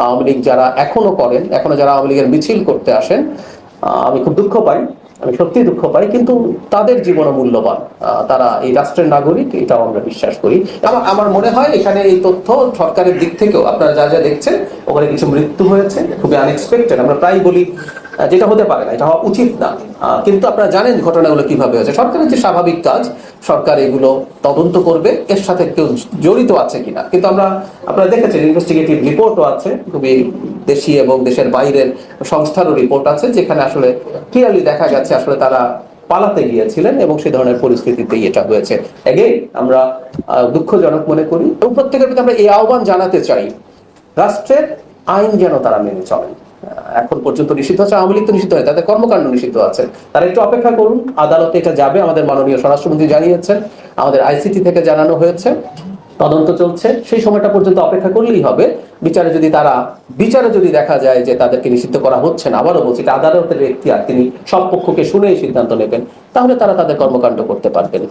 আওয়ামী লীগ যারা এখনো করেন, এখনো যারা আওয়ামী লীগের মিছিল করতে আসেন, আমি খুব দুঃখ পাই, আমি সত্যি দুঃখ পাই, কিন্তু তাদের জীবন মূল্যবান। তারা এই রাষ্ট্রের নাগরিক, এটাও আমরা বিশ্বাস করি। আমার আমার মনে হয় এখানে এই তথ্য সরকারের দিক থেকেও আপনারা যা যা দেখছেন, ওখানে কিছু মৃত্যু হয়েছে, খুবই আনএক্সপেক্টেড। আমরা প্রায় বলি যেটা হতে পারে না, এটা হওয়া উচিত না, কিন্তু আপনারা জানেন ঘটনাগুলো কিভাবে হয়েছে। সরকারের যে স্বাভাবিক কাজ, সরকার এগুলো তদন্ত করবে, এর সাথে কেউ জড়িত আছে কিনা। কিন্তু আপনারা দেখেছেন ইনভেস্টিগেটিভ রিপোর্টও আছে, খুবই দেশি এবং দেশের বাইরের সংস্থারও রিপোর্ট আছে, যেখানে আসলে ক্লিয়ারলি দেখা গেছে আসলে তারা পালাতে গিয়েছিলেন এবং সেই ধরনের পরিস্থিতিতেই এটা হয়েছে। এগেইন আমরা দুঃখজনক মনে করি এবং প্রত্যেকের প্রতি আমরা এই আহ্বান জানাতে চাই, রাষ্ট্রের আইন যেন তারা মেনে চলেন। এখন পর্যন্ত নিষিদ্ধ আছে, আওয়ামী লীগ তো নিষিদ্ধ হয়, তাদের কর্মকাণ্ড নিষিদ্ধ আছে, তারা একটু অপেক্ষা করুন। আদালতে এটা যাবে, আমাদের মাননীয় স্বরাষ্ট্রমন্ত্রী জানিয়েছেন, আমাদের আইসিটি থেকে জানানো হয়েছে, তদন্ত চলছে, সেই সময়টা পর্যন্ত অপেক্ষা করলেই হবে। বিচারে যদি দেখা যায় যে তাদেরকে নিষিদ্ধ করা হচ্ছে না, আবারও বলছি এটা আদালতের এখতিয়ার, তিনি সব পক্ষকে শুনেই সিদ্ধান্ত নেবেন, তাহলে তারা তাদের কর্মকাণ্ড করতে পারবেন।